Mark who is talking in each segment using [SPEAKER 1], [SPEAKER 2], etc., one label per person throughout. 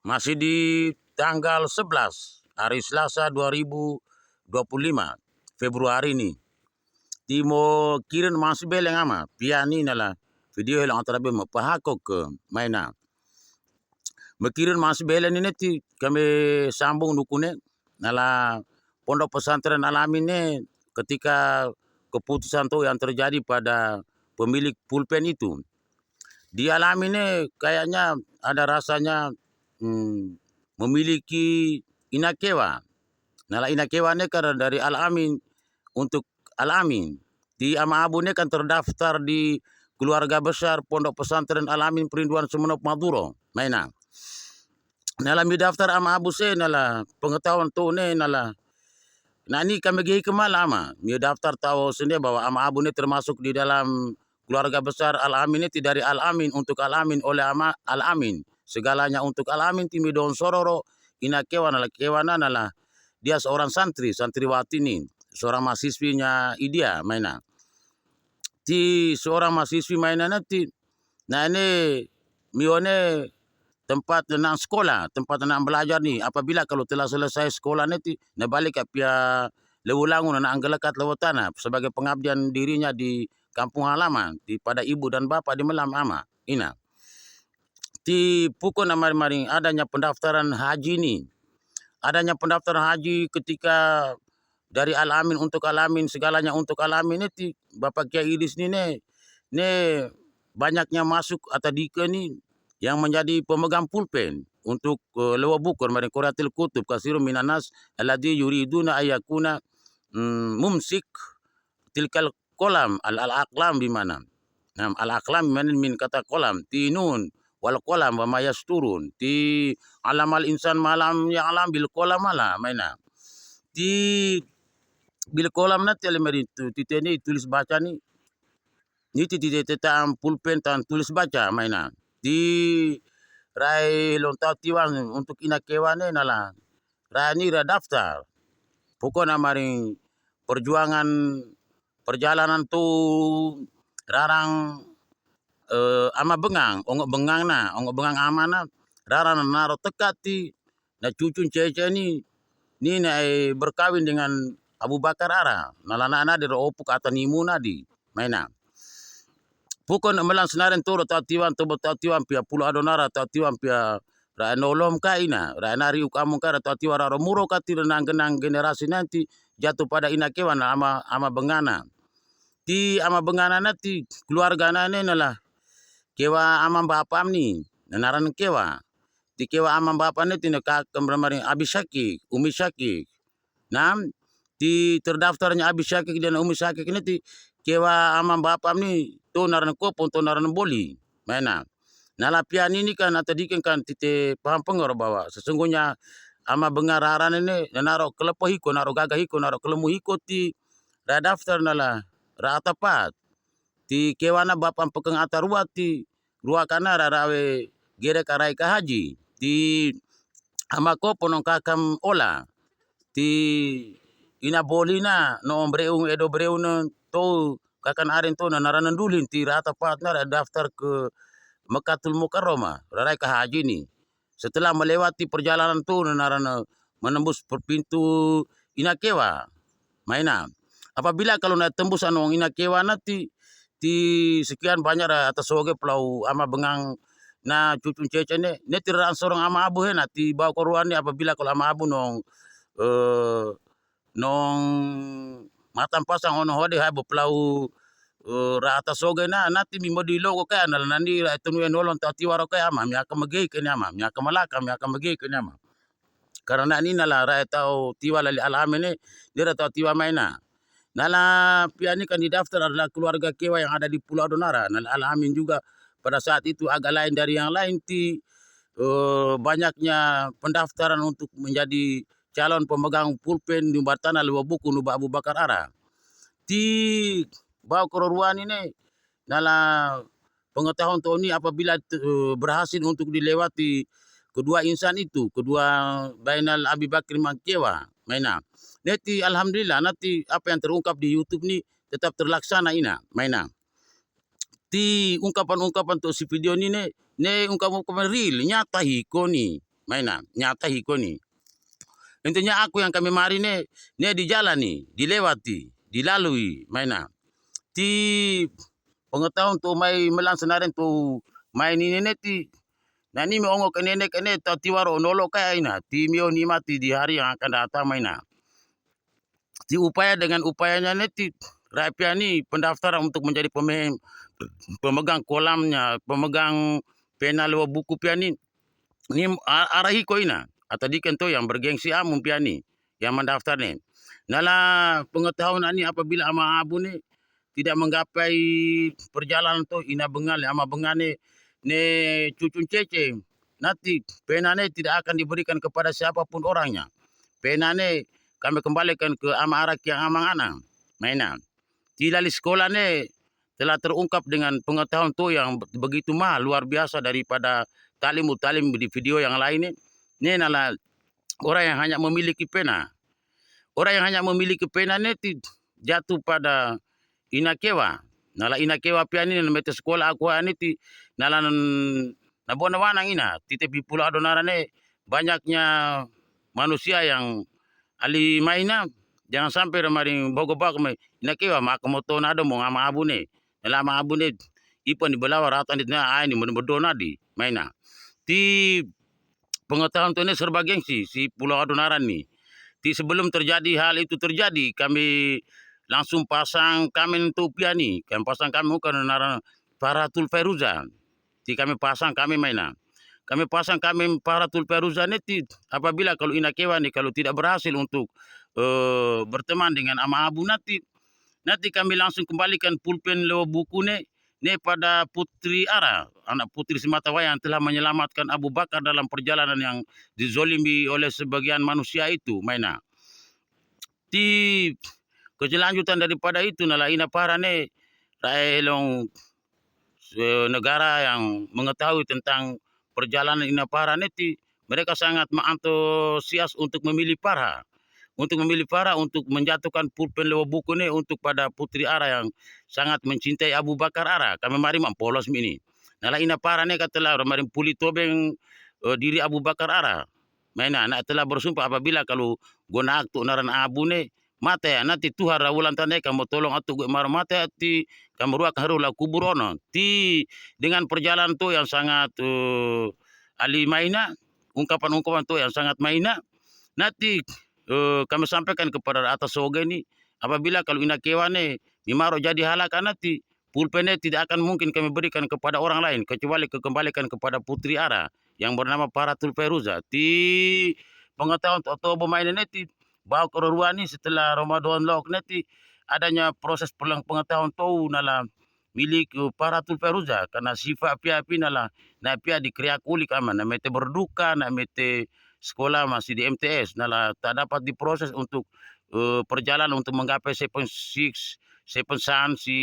[SPEAKER 1] Masih di tanggal 11 hari Selasa 2025 Februari ini. Timo kirin masih beleng ama piani nala video yang antara be mapahako ke maina. Mekirin masih belen ini ti kami sambung dukune nala pondok pesantren Al-Amin ini ketika keputusan tuh yang terjadi pada pemilik pulpen itu. Di Al-Amin ini kayaknya ada rasanya memiliki inakewa. Nala inakewa ini karena dari Al-Amin untuk Al-Amin. Di ama abu ini kan terdaftar di keluarga besar Pondok Pesantren Al-Amin Perinduan Sumeneb Maduro. Maina. Nala mi daftar ama abu se nala pengetahuan tu ne nala. Nah ini kami gigi kemalama. Mi daftar tahu sendiri bahwa ama abu ini termasuk di dalam keluarga besar Al-Amin itu dari Al-Amin untuk Al-Amin oleh ama Al-Amin. Segalanya untuk Al-Amin timi don sororo inakewa nala kewana nala. Dia seorang santriwati ini, seorang mahasiswinya Idia maina. Ti seorang mahasiswi maina nanti. Nah ini mione tempat tenang sekolah, tempat tenang belajar nih. Apabila kalau telah selesai sekolah nanti, na balik ke pia lewulangun na anggelekat lewatana sebagai pengabdian dirinya di kampung halaman, di pada ibu dan bapak di melam ama. Ina. Ti pukul na maring adanya pendaftaran haji nih. Adanya pendaftaran haji ketika dari Al-Amin untuk Al-Amin, segalanya untuk Al-Amin itu Bapak Kiai Idris ini banyaknya masuk atau dike nih yang menjadi pemegang pulpen untuk lewa buku dari Quratil Kutub kasirum minanas alladzi yuriduna ayakuna mumsik tilkal kolam al-aqlam di mana. Nah, al-aqlam min kata kolam tinun wal kolam wa mayasturun ti alamal insan malam yang alam bil kolam malah maina. Di bil kolam nanti alemari itu titeni tulis baca ni titi tetam pulpen tan tulis baca maina di rai lontau tiwang untuk inakewane nala rai ni ra daftar pokoknya maring perjuangan perjalanan tu rarang ama bengang ongok bengang amana rarang naro tekati na cucun cece ni berkawin dengan Abu Bakar Ara, nalana di opuk kata nimuna di maina. Pukon melang senaren toro tatiwan pia pulau adonara tatiwan pia ra nolom kaina, ra nari ukamu kara tatiwa ra muro kati genang generasi nanti jatuh pada inakewan ama bengana. Ti ama bengana nanti keluarga nane nala kewa ama bapam ni, naran kewa. Ti kewa ama bapam ni tina kemramaring Abisaki, Umi Syaki. Nam di terdaftarnya Abi Syakik dan Umi Syakik ini ti kewa amam bapam ni to naran kopon to naran boli maina. Nalapian ini kan atau diken kan tite paham pengor bahwa sesungguhnya ama bengararan ini naro kelepo hiko naro gagah hiko naro kelemu hiko ti ra daftar nala ra tapat ti kewana bapam pekeng atarua ti rua kana rawe gere karai ka haji ti ama kopon kakam ola ti ina bolina no breung edo breung to kakan aren to naranan dulin ti rata partner daftar ke Mekkatul Mukarramah rarai ke haji ni. Setelah melewati perjalanan tu narana menembus pintu inakewa maina. Apabila kalau na tembus anu inakewa nanti ti sekian banyak atas soge pulau ama bengang na cucun cece ne tiran sorong ama abu hena ti bawa koruan ni apabila kalau ama abu nong nong matam pasang ono hode hai bepelau rata soge na nanti mimo di logo kaya nala nandi tunu enolon tati waro kaya ama mi akan megi kenya ama mi akan malaka mi akan megi kenya ama karena ini nala ra tau tiwa lali Al-Amin dia tau tiwa maina nala piani kan di daftar adalah keluarga kewa yang ada di Pulau Adonara nala Al-Amin juga pada saat itu agak lain dari yang lain ti banyaknya pendaftaran untuk menjadi calon pemegang pulpen di Batana lewa buku nuba Abu Bakar Ara. Ti bawa keruruan ini nala pengetahuan tu ini apabila berhasil untuk dilewati kedua insan itu, kedua Bainal Abi Bakri Mangkewa, maina. Nanti alhamdulillah nanti apa yang terungkap di YouTube ni tetap terlaksana ina, maina. Ti ungkapan-ungkapan tu si video ni ne ungkapan real nyata hiko ni, maina nyata hiko ni. Intinya aku yang kami mari ne di jalan nih, dilewati, dilalui, maina. Ti pengetahuan tu mai melang senaren tu mai ni ti na ni me ongo kene tau tiwaro nolo kaya ina ti mio nimati di hari yang akan datang maina. Ti upaya dengan upayanya ti rakyat ni pendaftaran untuk menjadi pemegang kolamnya, pemegang pena lewat buku piani ni arahi ko ina atau diken to yang bergengsi amun piani yang mendaftar ni. Nala pengetahuan ani apabila ama abu ni tidak menggapai perjalanan to ina bengal ama bengane ne cucun cece nanti penane tidak akan diberikan kepada siapapun orangnya. Penane kami kembalikan ke ama arak yang amang anang mainan. Tidak di sekolah ne telah terungkap dengan pengetahuan tu yang begitu mahal luar biasa daripada talim di video yang lain ni nala orang yang hanya memiliki pena. Orang yang hanya memiliki pena ni jatuh pada inakewa. Nala inakewa piani na mete sekolah aku ani ti nala na bona wanang ina ti tepi pulau Adonara ne banyaknya manusia yang ali maina jangan sampai ramaring bogobak me inakewa maka moto nado mo ama abu ne. Nala ama abu ne ipan di belawa rata ni na ai ni bodona di maina. Ti pengetahuan tu ni serba gengsi si Pulau Adonara ni. Ti sebelum terjadi hal itu terjadi, kami langsung pasang kamen tu piani. Kami pasang kamen bukan Paratul Feruza. Ti kami pasang kami maina. Kami pasang kamen Paratul Feruza ti apabila kalau inakewa ni kalau tidak berhasil untuk berteman dengan ama abu nanti kami langsung kembalikan pulpen lewat buku ne pada Putri Ara, anak Putri Sematawayang yang telah menyelamatkan Abu Bakar dalam perjalanan yang dizolimi oleh sebagian manusia itu, maina. Ti kelanjutan daripada itu nala ina para ne raelong negara yang mengetahui tentang perjalanan ina para ti mereka sangat antusias untuk memilih para. Untuk menjatuhkan pulpen lewat buku ni untuk pada Putri Ara yang sangat mencintai Abu Bakar Ara. Kami mari mampolos ini. Nala ina para ni katalah ramarin puli tobeng diri Abu Bakar Ara. Maina nak telah bersumpah apabila kalau guna aktu naran abu ni mata ya nanti Tuhan rawulan tandai kamu tolong atu gue mar mata ti kamu ruak harula kubur ono. Ti dengan perjalanan tu yang sangat ali maina ungkapan-ungkapan tu yang sangat maina nanti kami sampaikan kepada atas soga ini apabila kalau inakewa ni mimaro jadi halakan nanti pulpennya tidak akan mungkin kami berikan kepada orang lain kecuali kembalikan kepada Putri Ara yang bernama Paratul Feruza. Ti pengetahuan atau bermain nanti bawa ke Ruani setelah Ramadan lok nanti adanya proses pengetahuan tu nala milik Paratul Feruza karena sifat api nala na pia dikriak ulik aman na mete berduka na mete sekolah masih di MTS nala tak dapat diproses untuk perjalanan untuk menggapai sepensan si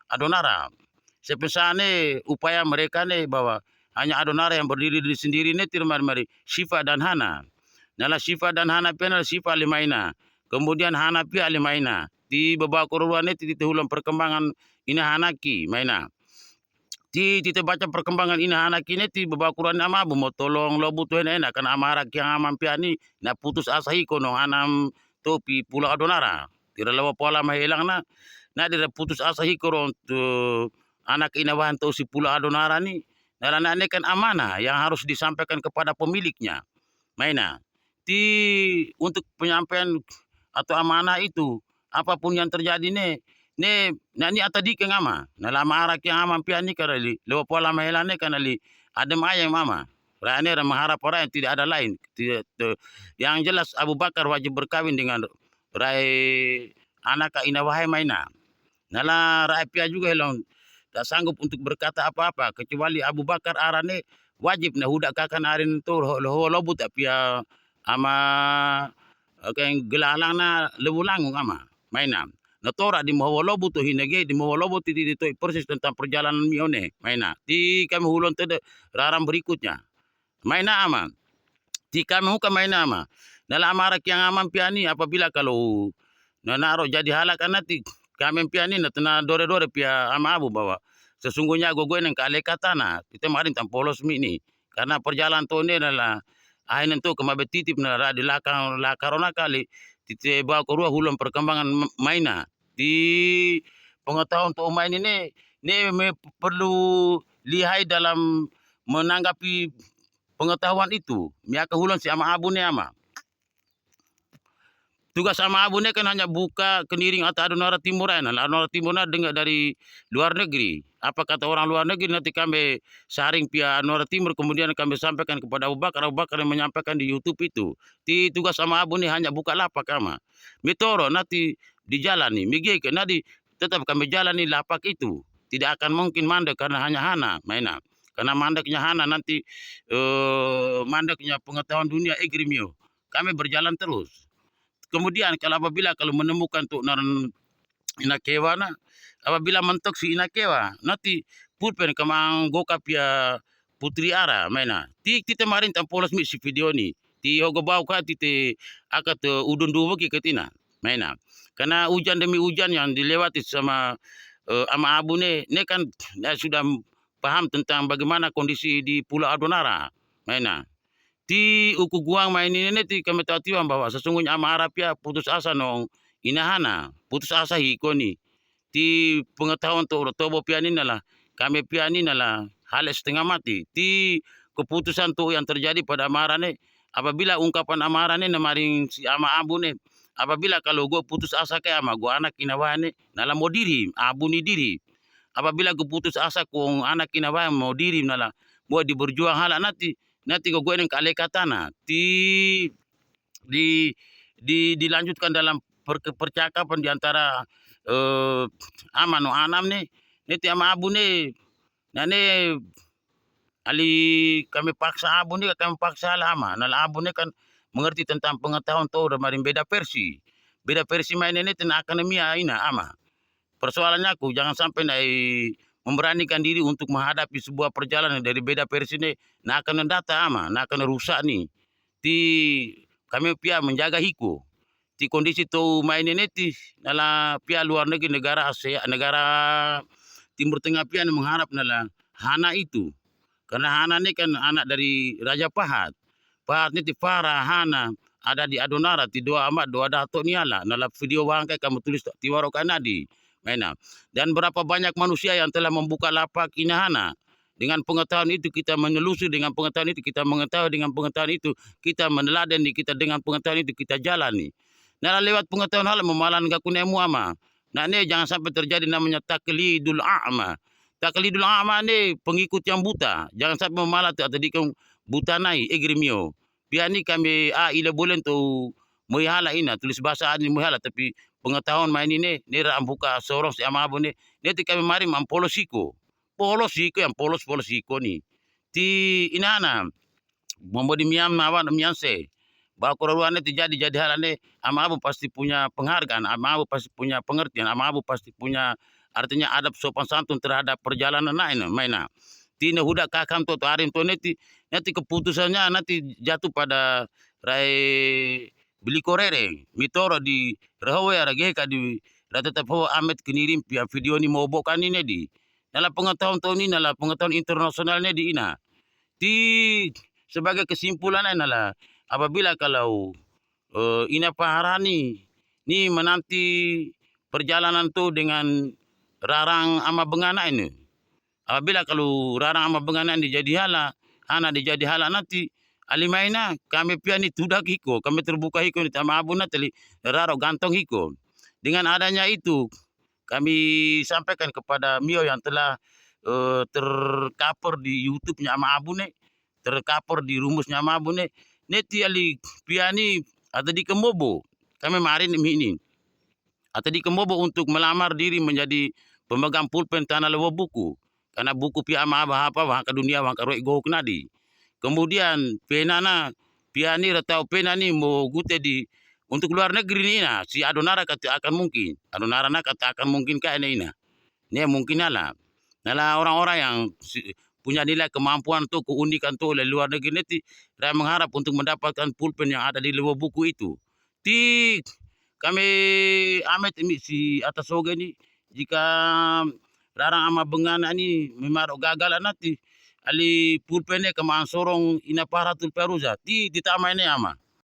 [SPEAKER 1] Adonara. Sepensan upaya mereka bahwa hanya Adonara yang berdiri sendiri mari Syifa dan Hana. Nala Syifa dan Hana pia nala Syifa alimaina. Kemudian Hana pia alimaina. Di beberapa koruan di ulang perkembangan ina Hanaki maina. Ti baca perkembangan ina anak ini ti bebakuran ama bu mau tolong lo butuh enak kan amarak yang amam piani na putus asa hiko no anam topi Pulau Adonara tira lawa pola mahilang na dira putus asa hiko untuk anak inawahan to si Pulau Adonara ni nala kan amanah yang harus disampaikan kepada pemiliknya maina. Ti untuk penyampaian atau amanah itu apapun yang terjadi ni atadi ke ngama na lama arak yang amam piani karali lewa pola mahelane kanali adem ayam mama rane mengharap orang yang tidak ada lain yang jelas Abu Bakar wajib berkawin dengan rai anak ina wahai maina nala rai pia juga helong tak sanggup untuk berkata apa-apa kecuali Abu Bakar arane wajib na hudak kakan arin tu lobut pia ama kayak gelalang na lebulangung ama maina. Natora di Mahawalobo to hinage di Mahawalobo ti dito persis tentang perjalanan mione maina. Di kami hulon tede raram berikutnya. Maina ama. Ti kami huka maina ama. Nala amarak yang amam piani apabila kalau nanaro jadi halakan nanti kami piani na tena dore-dore pia ama abu bahwa sesungguhnya gogoen yang kale katana kita marin tampolos mi ini karena perjalanan to ini adalah Ahinan to kemabe titip na ra di lakarona kali tite bawa ke ruah ulang perkembangan maina di pengetahuan to main ini me perlu lihai dalam menanggapi pengetahuan itu. Miaka hulan si ama abu ne ama. Tugas sama abu ne kan hanya buka keniring atau Adonara Timur aja. Adonara Timur dengar dari luar negeri. Apa kata orang luar negeri nanti kami saring pihak Adonara Timur kemudian kami sampaikan kepada Abu Bakar. Abu Bakar yang menyampaikan di YouTube itu. Di tugas sama abu ne hanya buka lapak ama. Mitoro nanti dijalani. Migeke nanti tetap kami jalani lapak itu. Tidak akan mungkin mandek karena hanya hana mainan. Karena mandeknya hana nanti mandeknya pengetahuan dunia egrimio. Kami berjalan terus. Kemudian kalau menemukan tuh naran inakewa na, apabila mentok si inakewa, nanti pulpen kamang goka pia putri ara maina. Ti kemarin tampolos mi si video ni. Ti hogo bau ka tite akat udun dua ki ketina maina. Karena hujan demi hujan yang dilewati sama ama abu ne kan sudah paham tentang bagaimana kondisi di Pulau Adonara maina. Ti uku guang main ini ti kami tahu tiwang bahwa sesungguhnya ama Arab ya putus asa nong inahana putus asa hiko ni ti pengetahuan to tobo piani nala kami piani nala hal setengah mati ti keputusan tu yang terjadi pada amarane apabila ungkapan amarane namaring si ama abu ne apabila kalau gue putus asa ke ama gue anak inawane nala mau diri abu ni diri apabila gue putus asa kong anak inawane mau diri nala mau diberjuang hala nanti gue yang kale katana dilanjutkan dalam percakapan di antara ama no anam nih neti ama abu nih nane ali kami paksa abu nih kami paksa lama nala abu nih kan mengerti tentang pengetahuan tuh udah marin beda versi main ini tentang akademia ina ama persoalannya aku jangan sampai memberanikan diri untuk menghadapi sebuah perjalanan dari beda versi ini nah akan mendata ama nah akan rusak nih di kami pihak menjaga hiko di kondisi tu main ini ti nala pihak luar negeri negara Asia negara Timur Tengah pihak mengharap nala Hana itu karena Hana ini kan anak dari Raja Pahat ini ti Farah Hana ada di Adonara ti dua amat dua dato niala nala video wangkai kamu tulis ti warokanadi mainan. Dan berapa banyak manusia yang telah membuka lapak inahana. Dengan pengetahuan itu kita menelusuri, dengan pengetahuan itu kita mengetahui, dengan pengetahuan itu kita meneladani, kita dengan pengetahuan itu kita jalani. Nah lewat pengetahuan hal memalan gak kunemu ama. Nah ini jangan sampai terjadi namanya taklidul a'ma. Taklidul a'ma ini pengikut yang buta. Jangan sampai memalat atau dikong buta nai egrimio. Piani kami ile boleh tu muihala ina tulis bahasa ini muihala tapi pengetahuan main ini ram buka sorong si ama abu ni neti kami mari mampolosiko yang polos hiko ni ti inana mombo di miam awan mianse ba koruane ti jadi halane ama abu pasti punya penghargaan ama abu pasti punya pengertian ama abu pasti punya artinya adab sopan santun terhadap perjalanan maina ti huda kakam to arin to neti keputusannya nanti jatuh pada rai beli korere mitoro di rahawe arage ka di tetap ho amet kenirim pia video ni mau bokan ini di dalam pengetahuan tahun ini dalam pengetahuan internasionalnya di ina sebagai kesimpulan nala apabila kalau ina paharani ni menanti perjalanan tu dengan rarang ama bengana ini apabila kalau rarang ama bengana ini jadi hala ana dijadi hala nanti alimaina kami piani tudak hiko kami terbuka hiko ni tama abuna teli raro gantong hiko dengan adanya itu kami sampaikan kepada Mio yang telah tercover di YouTube-nya ama abune tercover di rumusnya ama abune neti ali piani atau di Kemobo kami marin ini atau di Kemobo untuk melamar diri menjadi pemegang pulpen tanah lewo buku karena buku pia ama apa ke dunia ke roek go kenadi. Kemudian penana piani atau penani mau gute di untuk luar negeri ni na si Adonara kata akan mungkin Adonara nak kata akan mungkin kah ini mungkin nala orang-orang yang punya nilai kemampuan tu keunikan tu oleh luar negeri nanti saya mengharap untuk mendapatkan pulpen yang ada di luar buku itu ti kami amet ini si atas soga ni jika larang ama bengana ni memang gagal nanti ali pulpene kama sorong ina para tul peruza ti ditama ini ama